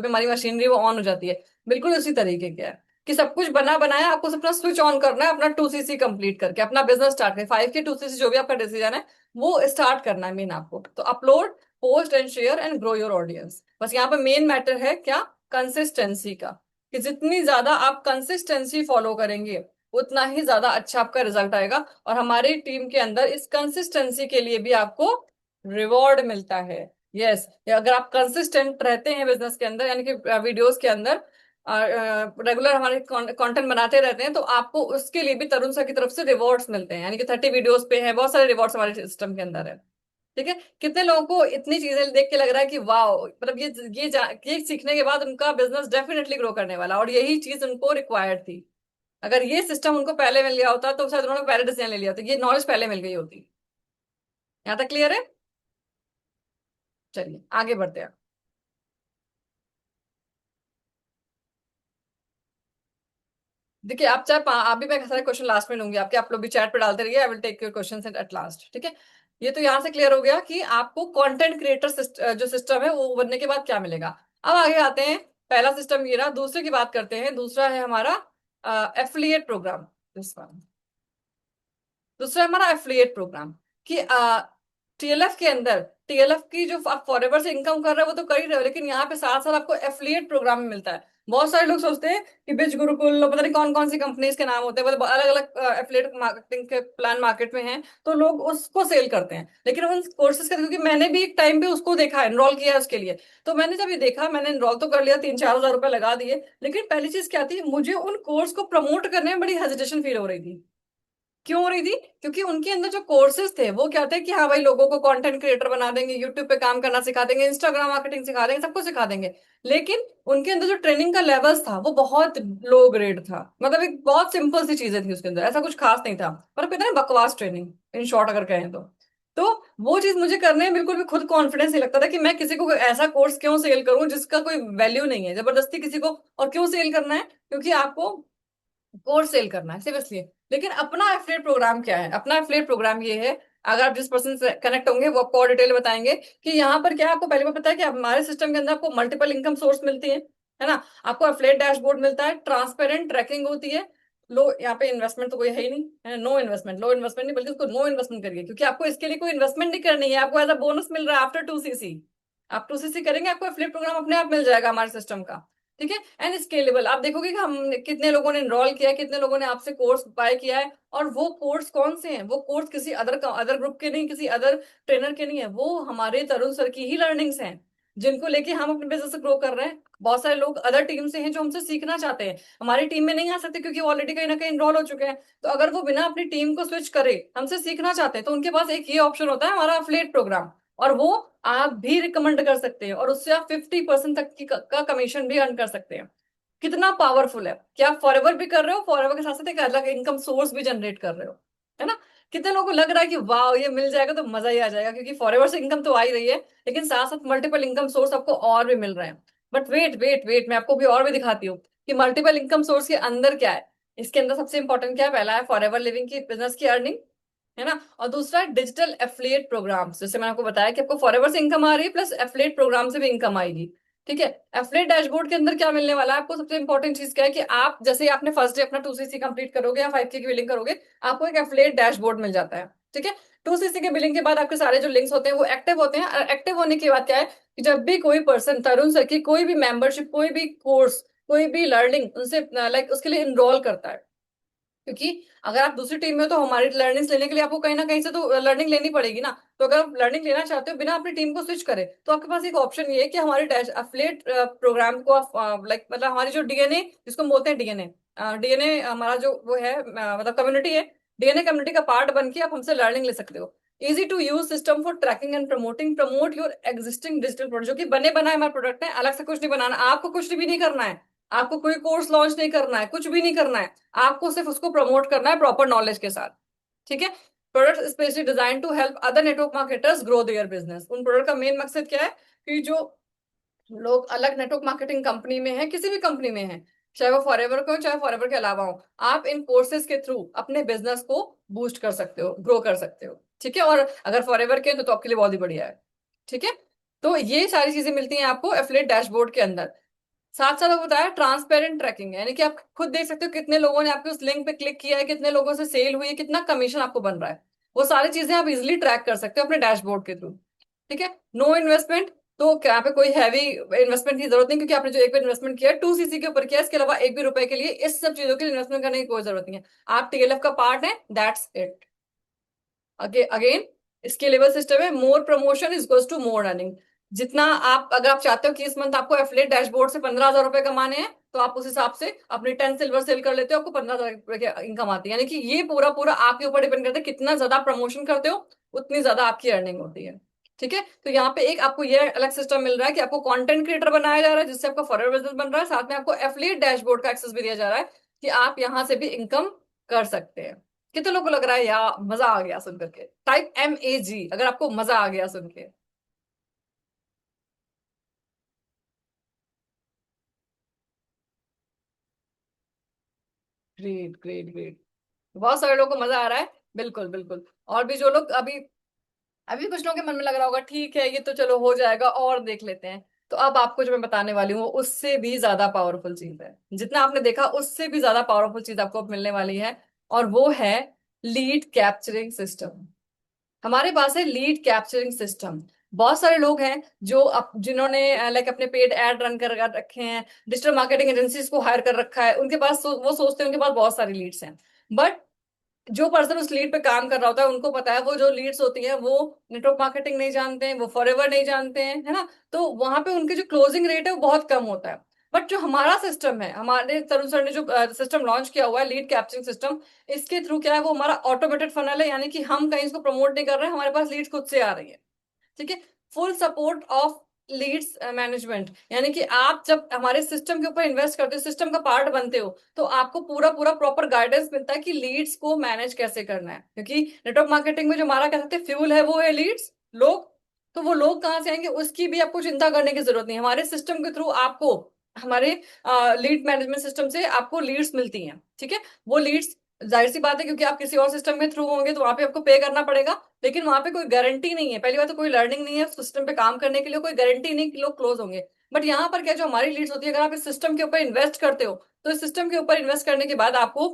हमारी मशीनरी वो ऑन हो जाती है, बिल्कुल उसी तरीके का है, कि सब कुछ बना बनाया, आपको सिर्फ अपना स्विच ऑन करना है, अपना 2 सीसी कंप्लीट करके अपना बिजनेस स्टार्ट करें, 5 के 2 सीसी जो भी आपका डिसीजन है वो स्टार्ट करना है मेन आपको। तो upload, post and share and grow your audience, बस यहाँ पे मेन मैटर है क्या, कंसिस्टेंसी का, कि जितनी ज्यादा आप कंसिस्टेंसी फॉलो करेंगे उतना ही ज्यादा अच्छा आपका रिजल्ट आएगा। और हमारी टीम के अंदर इस कंसिस्टेंसी के लिए भी आपको रिवॉर्ड मिलता है। यस, अगर आप कंसिस्टेंट रहते हैं बिजनेस के अंदर, यानी कि वीडियोस के अंदर रेगुलर हमारे कंटेंट बनाते रहते हैं, तो आपको उसके लिए भी तरुण सर की तरफ से रिवॉर्ड्स मिलते हैं, यानी कि 30 वीडियोस पे है, बहुत सारे रिवॉर्ड्स हमारे सिस्टम के अंदर है। ठीक है, कितने लोगों को इतनी चीजें देख के लग रहा है कि वाह, मतलब ये सीखने के बाद उनका बिजनेस डेफिनेटली ग्रो करने वाला, और यही चीज उनको रिक्वायर्ड थी। अगर ये सिस्टम उनको पहले मिल गया होता तो शायद उन्होंने पहले डिसीजन ले लिया होता, ये नॉलेज पहले मिल गई होती। यहाँ तक क्लियर है? चलिए आगे बढ़ते हैं। देखिए, आप चाहे आप भी, मैं सारे क्वेश्चन लास्ट में लूंगी आपके, आप लोग भी चैट पे डालते रहिए, I will take your question at last. ठीक है, ये तो यहाँ से क्लियर हो गया कि आपको कंटेंट क्रिएटर जो सिस्टम है वो बनने के बाद क्या मिलेगा। अब आगे आते हैं, पहला सिस्टम ये रहा, दूसरे की बात करते हैं। दूसरा है हमारा एफिलिएट प्रोग्राम। दूसरा हमारा एफिलिएट प्रोग्राम, कि टीएलएफ के अंदर, टीएलएफ की जो आप फॉरएवर से इनकम कर रहे हो वो तो कर ही रहे हो, लेकिन यहाँ पे साथ साथ आपको एफिलिएट प्रोग्राम में मिलता है। बहुत सारे लोग सोचते हैं कि बिच गुरुकुल पता नहीं कौन कौन सी कंपनीज के नाम होते हैं, मतलब अलग अलग एफिलिएट मार्केटिंग के प्लान मार्केट में हैं, तो लोग उसको सेल करते हैं। लेकिन उन कोर्सेज का, क्योंकि मैंने भी एक टाइम पे उसको देखा, एनरोल किया है उसके लिए, तो मैंने जब ये देखा, मैंने एनरोल तो कर लिया, 3-4 हजार रुपए लगा दिए, लेकिन पहली चीज क्या थी, मुझे उन कोर्स को प्रमोट करने में बड़ी हेजिटेशन फील हो रही थी। क्यों हो रही थी? क्योंकि उनके अंदर जो कोर्सेज थे वो क्या थे कि हाँ भाई लोगों को कंटेंट क्रिएटर बना देंगे, यूट्यूब पे काम करना सिखा देंगे, इंस्टाग्राम मार्केटिंग सिखा देंगे, सब कुछ सिखा देंगे। लेकिन उनके अंदर जो ट्रेनिंग का लेवल्स था वो बहुत लो ग्रेड था। मतलब एक बहुत सिंपल सी चीजें थी उसके अंदर, ऐसा कुछ खास नहीं था, पर कहते हैं ना बकवास ट्रेनिंग, इन शॉर्ट अगर कहें तो वो चीज मुझे करने में बिल्कुल भी खुद कॉन्फिडेंस नहीं लगता था कि मैं किसी को कोई ऐसा कोर्स क्यों सेल करूं जिसका कोई वैल्यू नहीं है, जबरदस्ती किसी को। और क्यों सेल करना है? क्योंकि आपको कोर्स सेल करना है सिर्फ इसलिए। लेकिन अपना एफिलिएट प्रोग्राम क्या है? अपना एफिलिएट प्रोग्राम ये है, अगर आप जिस पर्सन से कनेक्ट होंगे वो आपको और डिटेल बताएंगे कि यहाँ पर क्या है। आपको पहले बार पता है कि हमारे सिस्टम के अंदर आपको मल्टीपल इनकम सोर्स मिलती है ना। आपको एफिलिएट डैशबोर्ड मिलता है, ट्रांसपेरेंट ट्रैकिंग होती है। लो, यहाँ पे इन्वेस्टमेंट तो कोई है ही नहीं, है नो इन्वेस्टमेंट, लो इन्वेस्टमेंट नहीं, बल्कि उसको नो इन्वेस्टमेंट करिए, क्योंकि आपको इसके लिए कोई इन्वेस्टमेंट नहीं करनी है, आपको एज अ बोनस मिल रहा है आफ्टर 2cc। आप 2cc करेंगे, आपको एफिलिएट प्रोग्राम अपने आप मिल जाएगा हमारे सिस्टम का। ठीक है। एंड स्केलेबल, आप देखोगे कि हम कितने लोगों ने एनरोल किया है, कितने लोगों ने आपसे कोर्स बाय किया है, और वो कोर्स कौन से हैं? वो कोर्स किसी अदर ग्रुप के नहीं, किसी अदर ट्रेनर के नहीं है, वो हमारे तरुण सर की ही लर्निंग्स हैं, जिनको लेके हम अपने बिजनेस ग्रो कर रहे हैं। बहुत सारे लोग अदर टीम से हैं जो हमसे सीखना चाहते हैं, हमारी टीम में नहीं आ सकते क्योंकि वो ऑलरेडी कहीं ना कहीं इनरोल हो चुके हैं। तो अगर वो बिना अपनी टीम को स्विच करे हमसे सीखना चाहते हैं, तो उनके पास एक ये ऑप्शन होता है, हमारा अफिलिएट प्रोग्राम। और वो आप भी रिकमेंड कर सकते हैं, और उससे आप 50% तक का कमीशन भी अर्न कर सकते हैं। कितना पावरफुल है कि आप फॉरएवर भी कर रहे हो, फॉरएवर के साथ साथ एक अलग इनकम सोर्स भी जनरेट कर रहे हो, है ना। कितने लोगों को लग रहा है कि वाह ये मिल जाएगा तो मजा ही आ जाएगा, क्योंकि फॉरएवर से इनकम तो आ ही रही है, लेकिन साथ साथ मल्टीपल इनकम सोर्स आपको और भी मिल रहे हैं। बट वेट वेट वेट, मैं आपको भी और भी दिखाती हूँ कि मल्टीपल इनकम सोर्स के अंदर क्या है। इसके अंदर सबसे इंपॉर्टेंट क्या है? पहला है फॉरएवर लिविंग की बिजनेस की अर्निंग, है ना। और दूसरा है डिजिटल एफिलिएट प्रोग्राम, जैसे मैंने आपको बताया कि आपको फॉरएवर से इनकम आ रही है, प्लस एफिलिएट प्रोग्राम से भी इनकम आएगी। ठीक है। एफिलिएट डैशबोर्ड के अंदर क्या मिलने वाला है आपको? सबसे इंपॉर्टेंट चीज क्या है कि आप जैसे ही आपने फर्स्ट डे अपना 2cc कंप्लीट करोगे या 5K की बिलिंग करोगे, आपको एक एफिलिएट डैशबोर्ड मिल जाता है। ठीक है। 2cc के बिलिंग के बाद आपके सारे जो लिंक्स होते हैं वो एक्टिव होते हैं। एक्टिव होने के बाद क्या है कि जब भी कोई पर्सन तरुण सर की कोई भी मेंबरशिप, कोई भी कोर्स, कोई भी लर्निंग उनसे लाइक उसके लिए इनरोल करता है, क्योंकि अगर आप दूसरी टीम में हो तो हमारी लर्निंग्स लेने के लिए आपको कहीं ना कहीं से तो लर्निंग लेनी पड़ेगी ना। तो अगर आप लर्निंग लेना चाहते हो बिना अपनी टीम को स्विच करे, तो आपके पास एक ऑप्शन ये है कि हमारे डैश अफिलिएट प्रोग्राम को आप लाइक मतलब हमारी जो डीएनए, जिसको हम बोलते हैं डीएनए, डीएनए हमारा जो वो है मतलब कम्युनिटी है, डीएनए कम्युनिटी का पार्ट बन के आप हमसे लर्निंग ले सकते हो। Easy to use system for tracking and promoting, promote your existing digital product, जो कि बने बनाए हमारे प्रोडक्ट है, अलग से कुछ नहीं बनाना, आपको कुछ भी नहीं करना है, आपको कोई कोर्स लॉन्च नहीं करना है, कुछ भी नहीं करना है, आपको सिर्फ उसको प्रमोट करना है प्रॉपर नॉलेज के साथ। ठीक है। Product specially design to help other network marketers grow their business, उन प्रोडक्ट का मेन मकसद क्या है कि जो लोग अलग नेटवर्क मार्केटिंग कंपनी में है, किसी भी कंपनी में है, चाहे वो फॉरएवर को हो चाहे फॉरएवर के अलावा हो, आप इन कोर्सेज के थ्रू अपने बिजनेस को बूस्ट कर सकते हो, ग्रो कर सकते हो। ठीक है। और अगर फॉरएवर के हैं तो आपके लिए बहुत ही बढ़िया है। ठीक है। तो ये सारी चीजें मिलती हैं आपको एफिलिएट डैशबोर्ड के अंदर। साथ साथ आपको बताया ट्रांसपेरेंट ट्रैकिंग, यानी कि आप खुद देख सकते हो कितने लोगों ने आपके उस लिंक पे क्लिक किया है, कितने लोगों से सेल हुई है, कितना कमीशन आपको बन रहा है। वो सारी चीजें आप इजिली ट्रैक कर सकते हो अपने डैशबोर्ड के थ्रू। ठीक है। नो इन्वेस्टमेंट, तो यहाँ पे कोई हैवी इन्वेस्टमेंट की जरूरत नहीं, क्योंकि आपने जो एक बार इन्वेस्टमेंट किया 2cc के ऊपर किया, इसके अलावा एक भी रुपए के लिए इस सब चीजों के लिए इन्वेस्टमेंट करने की कोई जरूरत नहीं है। आप टीएलएफ का पार्ट है, that's it. Again scalable system है, more promotion is equals to more earning. जितना आप, अगर आप चाहते हो कि इस मंथ आपको एफिलिएट डैशबोर्ड से 15,000 रुपए कमाने हैं, तो आप उस हिसाब से अपने 10 सिल्वर सेल कर लेते हो, आपको 15,000 रुपए की इनकम आती है। यानी कि ये पूरा पूरा आपके ऊपर डिपेंड करता है, कितना ज्यादा प्रमोशन करते हो उतनी ज्यादा आपकी अर्निंग होती है। ठीक है। तो यहाँ पे एक आपको ये अलग सिस्टम मिल रहा है कि आपको कंटेंट क्रिएटर बनाया जा रहा है, जिससे आपका फॉरवर्ड बिजनेस बन रहा है, साथ में आपको एफिलिएट डैशबोर्ड का एक्सेस भी दिया जा रहा है कि आप यहाँ से भी इनकम कर सकते हैं। कितने लोगों को लग रहा है यार मजा आ गया सुन करके? टाइप MEG अगर आपको मजा आ गया सुन के। Great great great. बहुत सारे लोगों को मजा आ रहा है। बिल्कुल बिल्कुल। और भी जो लोग अभी, अभी कुछ लोगों के मन में लग रहा होगा ठीक है ये तो चलो हो जाएगा और देख लेते हैं, तो अब आपको जो मैं बताने वाली हूँ उससे भी ज्यादा पावरफुल चीज है, जितना आपने देखा उससे भी ज्यादा पावरफुल चीज आपको अब मिलने वाली है। और वो है लीड कैप्चरिंग सिस्टम। हमारे पास है लीड कैप्चरिंग सिस्टम। बहुत सारे लोग हैं जो जिन्होंने लाइक अपने पेड एड रन कर रखे हैं, डिजिटल मार्केटिंग एजेंसीज को हायर कर रखा है, उनके पास वो सोचते हैं उनके पास बहुत सारी लीड्स हैं। बट जो पर्सन उस लीड पे काम कर रहा होता है उनको पता है वो जो लीड्स होती हैं वो नेटवर्क मार्केटिंग नहीं जानते हैं, वो फॉरएवर नहीं जानते हैं, है ना। तो वहां पे उनके जो क्लोजिंग रेट है वो बहुत कम होता है। बट जो हमारा सिस्टम है, हमारे तरुण सर ने जो सिस्टम लॉन्च किया हुआ है, लीड कैप्चरिंग सिस्टम, इसके थ्रू क्या है, वो हमारा ऑटोमेटेड फनल है, यानी कि हम कहीं इसको प्रमोट नहीं कर रहे हैं, हमारे पास लीड खुद से आ रही है। ठीक है। Full support of leads management, यानी कि आप जब हमारे सिस्टम के ऊपर इन्वेस्ट करते हो, सिस्टम का पार्ट बनते हो, तो आपको पूरा पूरा प्रॉपर गाइडेंस मिलता है कि लीड्स को मैनेज कैसे करना है, क्योंकि नेटवर्क मार्केटिंग में जो हमारा कह सकते हैं फ्यूल है, वो है लीड्स, लोग। तो वो लोग कहाँ से आएंगे, उसकी भी आपको चिंता करने की जरूरत नहीं है। हमारे सिस्टम के थ्रू आपको, हमारे लीड मैनेजमेंट सिस्टम से आपको लीड्स मिलती हैं। ठीक है। वो लीड्स, जाहिर सी बात है, क्योंकि आप किसी और सिस्टम के थ्रू होंगे तो वहां पे आपको पे करना पड़ेगा, लेकिन वहां पे कोई गारंटी नहीं है। पहली बात तो कोई लर्निंग नहीं है सिस्टम पे काम करने के लिए, कोई गारंटी नहीं कि लोग क्लोज होंगे। बट यहाँ पर क्या, जो हमारी लीड्स होती है, अगर आप इस सिस्टम के ऊपर इन्वेस्ट करते हो, तो इस सिस्टम के ऊपर इन्वेस्ट करने के बाद आपको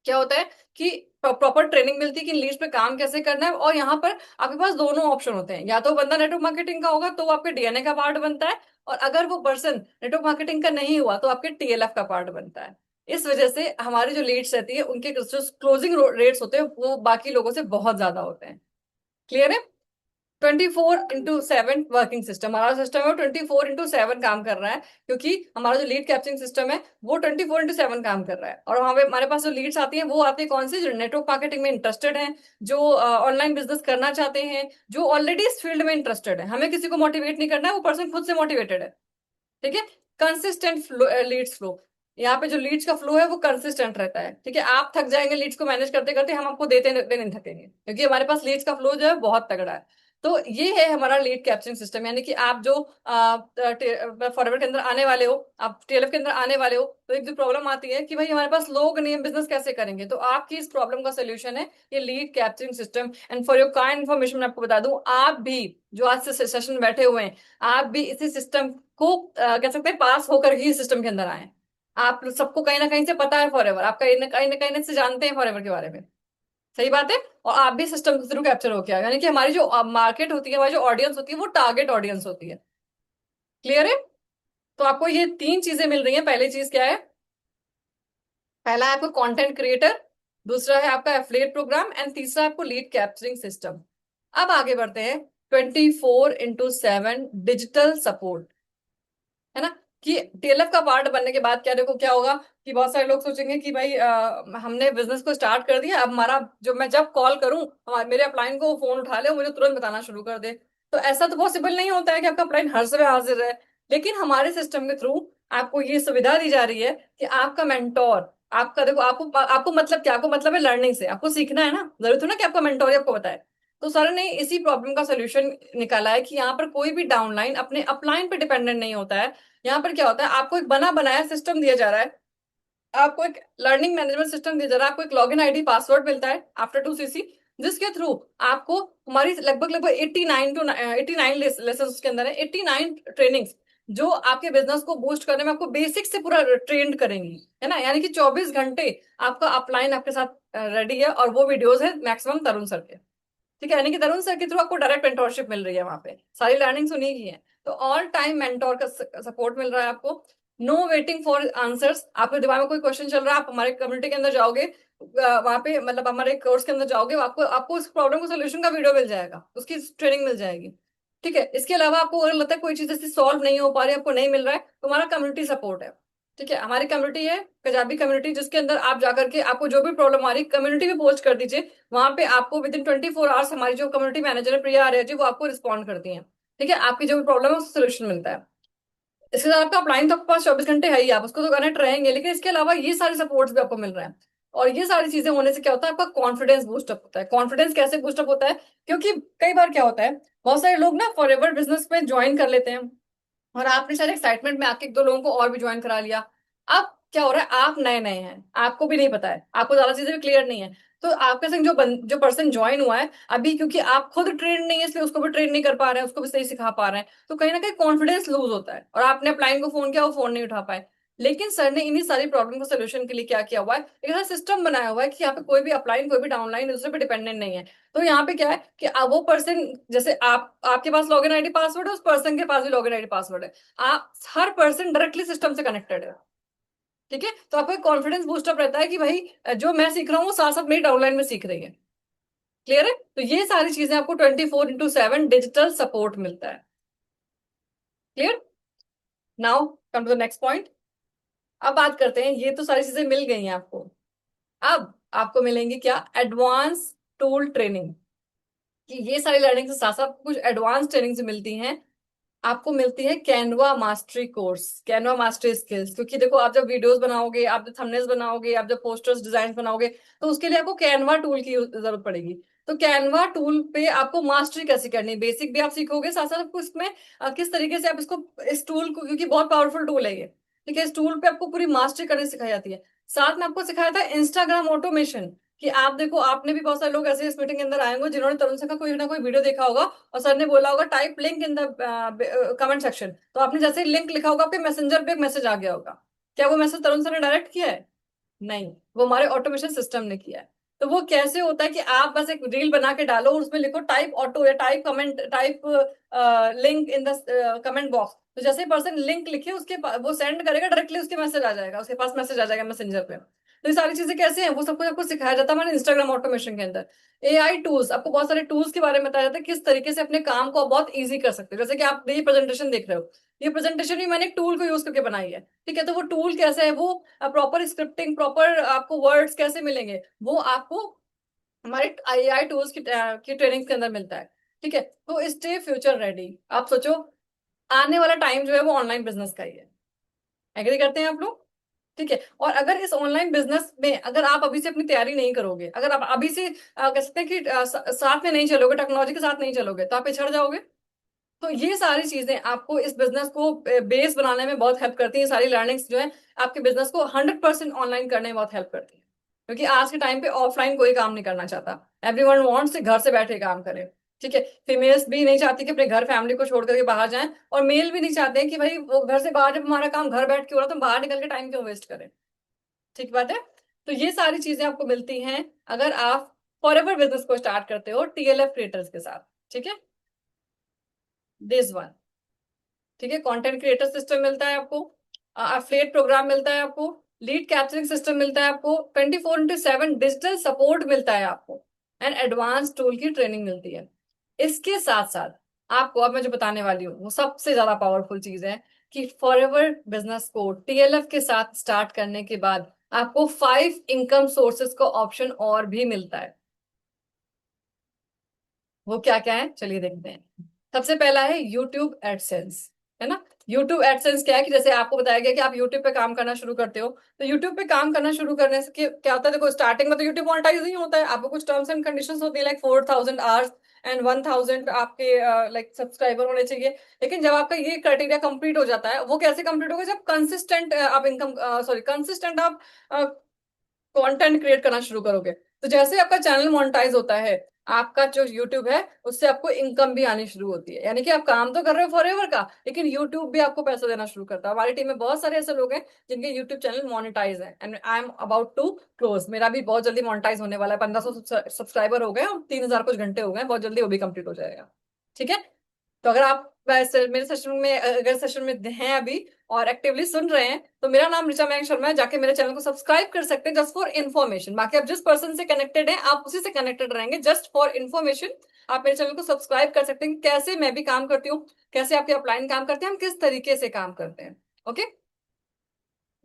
क्या होता है कि प्रॉपर ट्रेनिंग मिलती है कि लीड्स पे काम कैसे करना है। और यहाँ पर आपके पास दोनों ऑप्शन होते हैं, या तो बंदा नेटवर्क मार्केटिंग का होगा तो वो आपके डीएनए का पार्ट बनता है, और अगर वो पर्सन नेटवर्क मार्केटिंग का नहीं हुआ तो आपके टीएलएफ का पार्ट बनता है। इस वजह से हमारी जो लीड्स रहती है, उनके जो क्लोजिंग रेट्स होते हैं, वो बाकी लोगों से बहुत ज्यादा होते हैं। क्लियर है। 24/7 वर्किंग सिस्टम, हमारा सिस्टम है, 24/7 काम कर रहा है, क्योंकि हमारा जो लीड कैप्चरिंग सिस्टम है, वो 24/7 काम कर रहा है। और वहां पे हमारे पास जो लीड्स आती हैं, वो आती है कौन सी, जो नेटवर्क मार्केटिंग में इंटरेस्टेड हैं, जो ऑनलाइन बिजनेस करना चाहते हैं, जो ऑलरेडी इस फील्ड में इंटरेस्टेड है। हमें किसी को मोटिवेट नहीं करना है, वो पर्सन खुद से मोटिवेटेड है। ठीक है। कंसिस्टेंट लीड्स फ्लो, यहाँ पे जो लीड्स का फ्लो है वो कंसिस्टेंट रहता है। ठीक है। आप थक जाएंगे लीड्स को मैनेज करते करते, हम आपको देते देते नहीं थकेंगे, क्योंकि हमारे पास लीड्स का फ्लो जो है बहुत तगड़ा है। तो ये है हमारा लीड कैप्चरिंग सिस्टम, यानी कि आप जो फॉरवर्ड के अंदर आने वाले हो, आप टीएलएफ के अंदर आने वाले हो, तो एक जो प्रॉब्लम आती है कि भाई हमारे पास लोग नहीं, हम बिजनेस कैसे करेंगे, तो आपकी इस प्रॉब्लम का सोल्यूशन है ये lead capturing system. And for your kind information मैं आपको बता दूं, आप भी जो आज से सेशन में बैठे हुए हैं, आप भी इसी सिस्टम को कह सकते हैं पास होकर ही सिस्टम के अंदर आए। आप सबको कहीं ना कहीं से पता है फॉरएवर, आप कहीं ना से जानते हैं फॉरएवर के बारे में। सही बात है। और आप भी सिस्टम के थ्रू कैप्चर होके आए, यानी कि हमारी जो मार्केट होती है, हमारी जो ऑडियंस होती है, वो टारगेट ऑडियंस होती है। क्लियर है। तो आपको ये तीन चीजें मिल रही हैं। पहली चीज क्या है, पहला है आपको कंटेंट क्रिएटर, दूसरा है आपका एफिलिएट प्रोग्राम, एंड तीसरा आपको लीड कैप्चरिंग सिस्टम। अब आगे बढ़ते हैं। 24/7 डिजिटल सपोर्ट, है ना, कि टीएलएफ का पार्ट बनने के बाद क्या, देखो क्या होगा, कि बहुत सारे लोग सोचेंगे कि भाई हमने बिजनेस को स्टार्ट कर दिया, अब हमारा जो, मैं जब कॉल करूं मेरे अपलाइन को फोन उठा ले, मुझे तुरंत बताना शुरू कर दे। तो ऐसा तो पॉसिबल नहीं होता है कि आपका अपलाइन हर समय हाजिर है। लेकिन हमारे सिस्टम के थ्रू आपको ये सुविधा दी जा रही है कि आपका मेंटोर, आपका देखो, आपको आपको मतलब क्या, आपको मतलब है लर्निंग से, आपको सीखना है ना, जरूरत है ना कि आपका मेंटोर ही आपको बताए। तो सर ने इसी प्रॉब्लम का सोल्यूशन निकाला है कि यहाँ पर कोई भी डाउनलाइन अपने अपलाइन पे डिपेंडेंट नहीं होता है। यहाँ पर क्या होता है, आपको एक बना बनाया सिस्टम दिया जा रहा है, आपको एक लर्निंग मैनेजमेंट सिस्टम दिया जा रहा है, आपको एक लॉगिन आईडी पासवर्ड मिलता है आफ्टर 2 सीसी, जिसके थ्रू आपको हमारी लगभग लगभग 89 लेसन उसके अंदर है, 89 ट्रेनिंग्स, जो आपके बिजनेस को बूस्ट करने में आपको बेसिक से पूरा ट्रेंड करेंगी, है ना, यानी कि 24 घंटे आपका अपलाइन आपके साथ रेडी है, और वो वीडियोस है मैक्सिमम तरुण सर के। ठीक है, यानी कि तरुण सर के थ्रू आपको डायरेक्ट मेंटोरशिप मिल रही है, वहां पे सारी लर्निंग्स उन्हीं की है। तो ऑल टाइम मेंटोर का सपोर्ट मिल रहा है आपको। नो वेटिंग फॉर आंसर्स, आपके दिमाग में कोई क्वेश्चन चल रहा है, आप हमारे कम्युनिटी के अंदर जाओगे, वहां पे मतलब हमारे कोर्स के अंदर जाओगे, आपको आपको उस प्रॉब्लम का सोल्यूशन का वीडियो मिल जाएगा, उसकी ट्रेनिंग मिल जाएगी। ठीक है। इसके अलावा आपको अगर लगता है कोई चीज ऐसी सॉल्व नहीं हो पा रही, आपको नहीं मिल रहा है, तो हमारा कम्युनिटी सपोर्ट है। ठीक है, हमारी कम्युनिटी है पंजाबी कम्युनिटी, जिसके अंदर आप जाकर के आपको जो भी प्रॉब्लम आ रही है कम्युनिटी में पोस्ट कर दीजिए, वहां पे आपको विद इन 24 आवर्स हमारी जो कम्युनिटी मैनेजर है प्रिया आर्य जी, वो आपको रिस्पॉन्ड करती हैं। ठीक है, आपकी जो भी प्रॉब्लम है उसका सोल्यूशन मिलता है। इसके साथ आपका अपलाइन तो आपके पास 24 घंटे है ही, आप उसको तो कनेक्ट रहेंगे, लेकिन इसके अलावा ये सारे सपोर्ट्स भी आपको मिल रहे हैं। और ये सारी चीजें होने से क्या होता है, आपका कॉन्फिडेंस बूस्टअप होता है। कॉन्फिडेंस कैसे बूस्टअप होता है, क्योंकि कई बार क्या होता है, बहुत सारे लोग ना फॉरएवर बिजनेस में ज्वाइन कर लेते हैं, और आपने शायद एक्साइटमेंट में आके एक दो लोगों को और भी ज्वाइन करा लिया। अब क्या हो रहा है, आप नए नए हैं, आपको भी नहीं पता है, आपको ज्यादा चीजें भी क्लियर नहीं है, तो आपके संग जो पर्सन ज्वाइन हुआ है अभी, क्योंकि आप खुद ट्रेन नहीं है, इसलिए उसको भी ट्रेन नहीं कर पा रहे हैं, उसको भी सही सिखा पा रहे हैं, तो कहीं ना कहीं कॉन्फिडेंस लूज होता है, और आपने अपलाइन को फोन किया, वो फोन नहीं उठा पाए। लेकिन सर ने इन्हीं सारी प्रॉब्लम को सोल्यूशन के लिए क्या किया हुआ है, एक ऐसा सिस्टम बनाया हुआ है कि यहाँ पे कोई भी अपलाइन, कोई भी डाउनलाइन दूसरे पे डिपेंडेंट नहीं है। तो यहाँ पे क्या है कि वो पर्सन, जैसे आप, आपके पास लॉगिन आईडी पासवर्ड है, उस पर्सन के पास भी लॉगिन आईडी पासवर्ड है, आप हर पर्सन डायरेक्टली सिस्टम से कनेक्टेड है। ठीक है, तो आपको एक कॉन्फिडेंस बूस्टअप रहता है कि भाई जो मैं सीख रहा हूँ वो साथ साथ मेरी डाउनलाइन में सीख रही है। क्लियर है। तो ये सारी चीजें आपको 24/7 डिजिटल सपोर्ट मिलता है। Clear. Now come to the next point. अब बात करते हैं, ये तो सारी चीजें मिल गई हैं आपको। अब आपको मिलेंगी क्या, एडवांस टूल ट्रेनिंग। कि ये सारी लर्निंग के साथ साथ कुछ एडवांस ट्रेनिंग से मिलती हैं। आपको मिलती है Canva mastery course, Canva mastery skills. क्योंकि देखो, आप जब वीडियोस बनाओगे, आप जब थंबनेल्स बनाओगे, आप जब पोस्टर्स डिजाइन बनाओगे, तो उसके लिए आपको कैनवा टूल की जरूरत पड़ेगी। तो कैनवा टूल पे आपको मास्टरी कैसे करनी है, बेसिक भी आप सीखोगे, साथ साथ आपको इसमें किस तरीके से आप इसको, इस टूल को, क्योंकि बहुत पावरफुल टूल है ये, ठीक है, इस टूल पे आपको पूरी मास्टरी करनी सिखाई जाती है। साथ में आपको सिखाया था इंस्टाग्राम ऑटोमेशन। कि आप देखो, आपने भी बहुत सारे लोग ऐसे इस मीटिंग के अंदर आए होंगे जिन्होंने तरुण सर का कोई ना कोई वीडियो देखा होगा, और सर ने बोला होगा type link in the comment section, तो आपने जैसे लिंक लिखा होगा, आपके मैसेंजर पे एक मैसेज आ गया होगा। क्या वो मैसेज तरुण सर ने डायरेक्ट किया है? नहीं, वो हमारे ऑटोमेशन सिस्टम ने किया है। तो वो कैसे होता है कि आप बस एक रील बना के डालो, उसमें लिखो टाइप ऑटो, या type comment, type link in the comment box, तो जैसे पर्सन लिंक लिखे वो सेंड करेगा, डायरेक्टली उसके मैसेज आ जाएगा, उसके पास मैसेज आ जाएगा मैसेंजर पे। तो ये सारी चीजें कैसे हैं, वो सब कुछ आपको सिखाया जाता है हमारे इंस्टाग्राम ऑटोमेशन के अंदर। एआई टूल्स, आपको बहुत सारे टूल्स के बारे में बताया जाता है, किस तरीके से अपने काम को बहुत ईजी कर सकते हो। जैसे कि आप ये प्रेजेंटेशन देख रहे हो, ये प्रेजेंटेशन भी मैंने एक टूल को यूज करके बनाई है, ठीक है। तो वो टूल कैसे है, वो प्रॉपर स्क्रिप्टिंग, प्रॉपर आपको वर्ड्स कैसे मिलेंगे, वो आपको हमारे एआई टूल्स की ट्रेनिंग के अंदर मिलता है, ठीक है। तो स्टे फ्यूचर रेडी। आप सोचो, आने वाला टाइम जो है वो ऑनलाइन बिजनेस का ही है। एग्री करते हैं आप लोग? ठीक है। और अगर इस ऑनलाइन बिजनेस में अगर आप अभी से अपनी तैयारी नहीं करोगे, अगर आप अभी से कह सकते हैं कि साथ में नहीं चलोगे, टेक्नोलॉजी के साथ नहीं चलोगे, तो आप पिछड़ जाओगे। तो ये सारी चीजें आपको इस बिजनेस को बेस बनाने में बहुत हेल्प करती हैं। सारी लर्निंग्स जो है आपके बिजनेस को 100% ऑनलाइन करने में बहुत हेल्प करती है। क्योंकि आज के टाइम पे ऑफलाइन कोई काम नहीं करना चाहता। एवरीवन वांट्स घर से बैठे काम करे, ठीक है। फीमेल्स भी नहीं चाहती कि अपने घर फैमिली को छोड़ करके बाहर जाएं, और मेल भी नहीं चाहते हैं कि भाई वो घर से बाहर, जब हमारा काम घर बैठ के हो रहा है तो हम बाहर निकल के टाइम क्यों वेस्ट करें। ठीक बात है। तो ये सारी चीजें आपको मिलती हैं अगर आप फॉरएवर बिजनेस को स्टार्ट करते हो टीएलएफ क्रिएटर्स के साथ, ठीक है। दिस वन, ठीक है। कंटेंट क्रिएटर सिस्टम मिलता है आपको, अफिलिएट प्रोग्राम मिलता है आपको, लीड कैप्चरिंग सिस्टम मिलता है आपको, 24/7 डिजिटल सपोर्ट मिलता है आपको, एंड एडवांस टूल की ट्रेनिंग मिलती है। इसके साथ साथ आपको अब मैं जो बताने वाली हूँ वो सबसे ज्यादा पावरफुल चीज है, कि फॉरएवर बिजनेस को टीएलएफ के साथ स्टार्ट करने के बाद आपको 5 इनकम सोर्सेस का ऑप्शन और भी मिलता है। वो क्या क्या है, चलिए देखते हैं। सबसे पहला है यूट्यूब एडसेंस, है ना। यूट्यूब एडसेंस क्या है, कि जैसे आपको बताया गया कि आप यूट्यूब पे काम करना शुरू करते हो, तो यूट्यूब पे काम करना शुरू करने से क्या होता है, देखो स्टार्टिंग में तो यूट्यूब मोनेटाइज नहीं होता है, आपको कुछ टर्म्स एंड कंडीशंस होती है, लाइक 4,000 आवर्स एंड 1,000 आपके लाइक सब्सक्राइबर होने चाहिए। लेकिन जब आपका ये क्राइटेरिया कंप्लीट हो जाता है, वो कैसे कंप्लीट होगा, जब कंसिस्टेंट आप इनकम, सॉरी, कंसिस्टेंट आप कंटेंट क्रिएट करना शुरू करोगे। तो जैसे आपका चैनल मोनेटाइज होता है, आपका जो यूट्यूब है उससे आपको इनकम भी आनी शुरू होती है। यानी कि आप काम तो कर रहे हो फॉरएवर का, लेकिन यूट्यूब भी आपको पैसा देना शुरू करता है। हमारी टीम में बहुत सारे ऐसे लोग हैं जिनके यूट्यूब चैनल मोनेटाइज है, and I am about to close. मेरा भी बहुत जल्दी मोनेटाइज होने वाला है, 1,500 सब्सक्राइबर हो गए और 3,000 कुछ घंटे हो गए, बहुत जल्दी वो भी कंप्लीट हो जाएगा, ठीक है। तो अगर आप मेरे सेशन में, अगर सेशन में हैं अभी और एक्टिवली सुन रहे हैं, तो मेरा नाम ऋचा मयंक शर्मा है, जाके मेरे चैनल को सब्सक्राइब कर सकते हैं, जस्ट फॉर इन्फॉर्मेशन। बाकी आप जिस पर्सन से कनेक्टेड हैं आप उसी से कनेक्टेड रहेंगे, जस्ट फॉर इन्फॉर्मेशन। आप मेरे चैनल को सब्सक्राइब कर सकते हैं, कैसे मैं भी काम करती हूँ, कैसे आपके अपलाइन काम करते हैं, हम किस तरीके से काम करते हैं। ओके,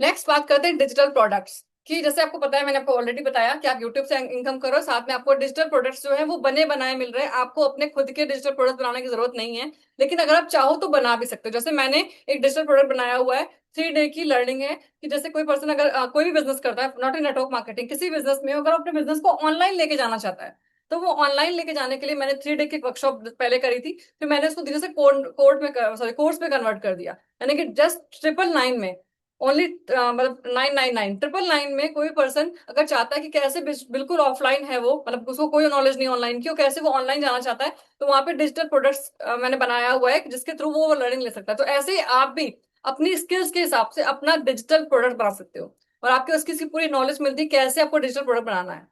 नेक्स्ट बात करते हैं डिजिटल प्रोडक्ट्स की। जैसे आपको पता है, मैंने आपको ऑलरेडी बताया कि आप यूट्यूब से इनकम करो, साथ में आपको डिजिटल प्रोडक्ट्स जो है वो बने बनाए मिल रहे हैं। आपको अपने खुद के डिजिटल प्रोडक्ट्स बनाने की जरूरत नहीं है, लेकिन अगर आप चाहो तो बना भी सकते हो। जैसे मैंने एक डिजिटल प्रोडक्ट बनाया हुआ है, 3 डे की लर्निंग है। कि जैसे कोई पर्सन अगर कोई भी बिजनेस करता है, नॉट इन नेटवर्क मार्केटिंग, किसी बिजनेस में अगर अपने बिजनेस को ऑनलाइन लेके जाना चाहता है, तो वो ऑनलाइन लेके जाने के लिए मैंने 3 डे की वर्कशॉप पहले करी थी, फिर मैंने उसको धीरे से कोड में, सॉरी, कोर्स में कन्वर्ट कर दिया। यानी कि जस्ट 999 में, ओनली मतलब 999, 999 में कोई पर्सन अगर चाहता है कि कैसे बिल्कुल ऑफलाइन है वो, मतलब उसको कोई नॉलेज नहीं ऑनलाइन की, और कैसे वो ऑनलाइन जाना चाहता है, तो वहां पे डिजिटल प्रोडक्ट्स मैंने बनाया हुआ है जिसके थ्रू वो लर्निंग ले सकता है। तो ऐसे ही आप भी अपनी स्किल्स के हिसाब से अपना डिजिटल प्रोडक्ट बना सकते हो, और आपको उसकी पूरी नॉलेज मिलती है कैसे आपको डिजिटल प्रोडक्ट बनाना है,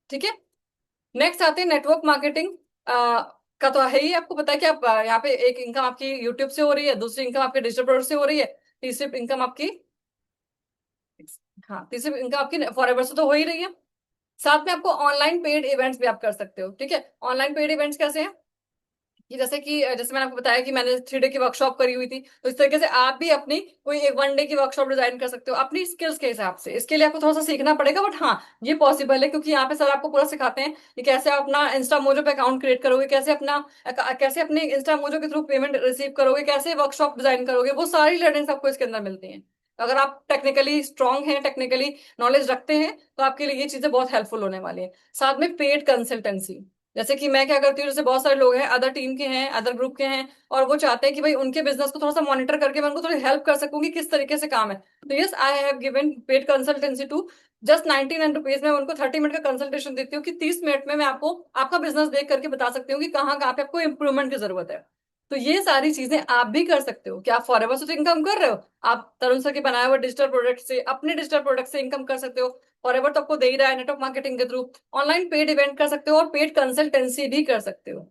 ठीक है। नेक्स्ट आते हैं नेटवर्क मार्केटिंग का। तो है ही, आपको पता है कि आप यहाँ पे एक इनकम आपकी यूट्यूब से हो रही है, दूसरी इनकम आपके डिजिटल प्रोडक्ट से हो रही है, तीसरी इनकम आपकी, हाँ, तीसरी इनकम आपकी फॉरएवर से तो हो ही रही है। साथ में आपको ऑनलाइन पेड इवेंट्स भी आप कर सकते हो, ठीक है। ऑनलाइन पेड इवेंट्स कैसे हैं, कि जैसे मैंने आपको बताया कि मैंने 3 डे की वर्कशॉप करी हुई थी, तो इस तरीके से आप भी अपनी कोई एक 1 डे की वर्कशॉप डिजाइन कर सकते हो अपनी स्किल्स के हिसाब से। इसके लिए आपको थोड़ा सा सीखना पड़ेगा, बट हाँ ये पॉसिबल है, क्योंकि यहाँ पे सर आपको पूरा सिखाते हैं कि कैसे आप अपना इंस्टा मोजो पे अकाउंट क्रिएट करोगे, कैसे अपने इंस्टा मोजो के थ्रू पेमेंट रिसीव करोगे, कैसे वर्कशॉप डिजाइन करोगे, वो सारी लर्निंग्स आपको इसके अंदर मिलती हैं। अगर आप टेक्निकली स्ट्रांग हैं, टेक्निकली नॉलेज रखते हैं, तो आपके लिए ये चीजें बहुत हेल्पफुल होने वाली हैं। साथ में पेड कंसल्टेंसी, जैसे कि मैं क्या करती हूँ, जैसे बहुत सारे लोग हैं अदर टीम के हैं, अदर ग्रुप के हैं, और वो चाहते हैं कि भाई उनके बिजनेस को थोड़ा सा मॉनिटर करके मैं उनको थोड़ी हेल्प कर सकूंगी किस तरीके से काम है। तो yes, I have given paid consultancy to just 99 rupees में उनको 30 मिनट का कंसल्टेशन देती हूँ, कि 30 मिनट में मैं आपको आपका बिजनेस देख करके बता सकती हूँ कि कहाँ कहाँ पे आपको इंप्रूवमेंट की जरूरत है। तो ये सारी चीजें आप भी कर सकते हो। क्या आप फॉरएवर से तो इनकम कर रहे हो? आप तरुण सर के बनाए हुए डिजिटल प्रोडक्ट से, अपने डिजिटल प्रोडक्ट से इनकम कर सकते हो। फॉरएवर तो आपको दे ही रहा है नेटवर्क मार्केटिंग के थ्रू। ऑनलाइन पेड इवेंट कर सकते हो और पेड कंसल्टेंसी भी कर सकते हो।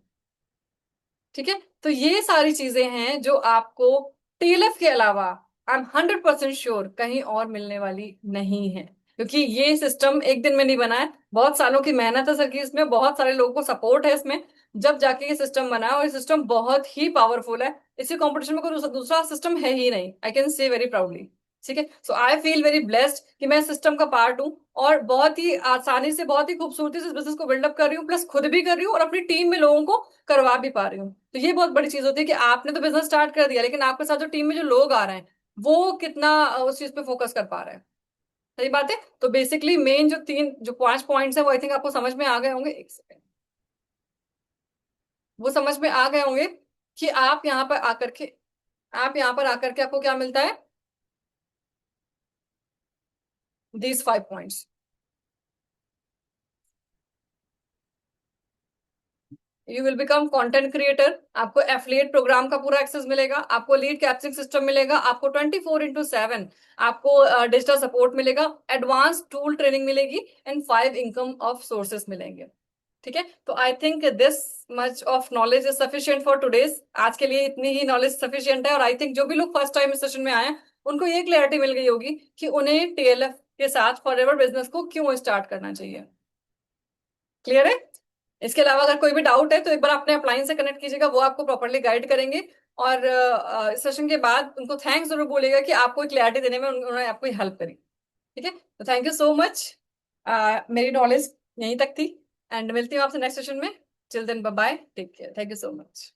ठीक है, तो ये सारी चीजें हैं जो आपको टीएलएफ के अलावा आई एम 100% श्योर कहीं और मिलने वाली नहीं है, क्योंकि ये सिस्टम एक दिन में नहीं बना है, बहुत सालों की मेहनत है सर की इसमें, बहुत सारे लोगों को सपोर्ट है इसमें, जब जाके ये सिस्टम बना है। और ये सिस्टम बहुत ही पावरफुल है, इसी कंपटीशन में कोई दूसरा सिस्टम है ही नहीं, I can say very proudly. ठीक है, सो आई फील वेरी ब्लेस्ड कि मैं सिस्टम का पार्ट हूँ, और बहुत ही आसानी से, बहुत ही खूबसूरती से इस बिजनेस को बिल्डअप कर रही हूँ, प्लस खुद भी कर रही हूँ और अपनी टीम में लोगों को करवा भी पा रही हूँ। तो ये बहुत बड़ी चीज होती है कि आपने तो बिजनेस स्टार्ट कर दिया, लेकिन आपके साथ जो टीम में जो लोग आ रहे हैं वो कितना उस चीज पे फोकस कर पा रहे हैं। सही बात है। तो बेसिकली मेन जो 5 पॉइंट्स है वो आई थिंक आपको समझ में आ गए होंगे। एक सेकेंड, वो समझ में आ गए होंगे कि आप यहाँ पर आकर के आपको क्या मिलता है, these 5 points. You will become content creator, आपको एफिलिएट प्रोग्राम का पूरा एक्सेस मिलेगा, आपको लीड कैप्चरिंग सिस्टम मिलेगा, आपको 24/7 आपको डिजिटल सपोर्ट मिलेगा, एडवांस टूल ट्रेनिंग मिलेगी, एंड 5 इनकम ऑफ सोर्सेस मिलेंगे। ठीक है, तो I think this much of knowledge is sufficient for today's. आज के लिए इतनी ही नॉलेज सफिशिएंट है, और आई थिंक जो भी लोग फर्स्ट टाइम इस सेशन में आए हैं उनको ये क्लैरिटी मिल गई होगी कि उन्हें टीएलएफ के साथ फॉरएवर बिजनेस को क्यों स्टार्ट करना चाहिए। क्लियर है? इसके अलावा अगर कोई भी डाउट है तो एक बार अपने अपलाइन से कनेक्ट कीजिएगा, वो आपको प्रॉपरली गाइड करेंगे। और इस सेशन के बाद उनको थैंक्स जरूर बोलेगा कि आपको क्लैरिटी देने में उन्होंने आपको हेल्प करी। ठीक है, तो थैंक यू सो मच। मेरी नॉलेज यहीं तक थी, एंड मिलती हूँ आपसे नेक्स्ट सेशन में। Till then bye bye, take care, thank you so much.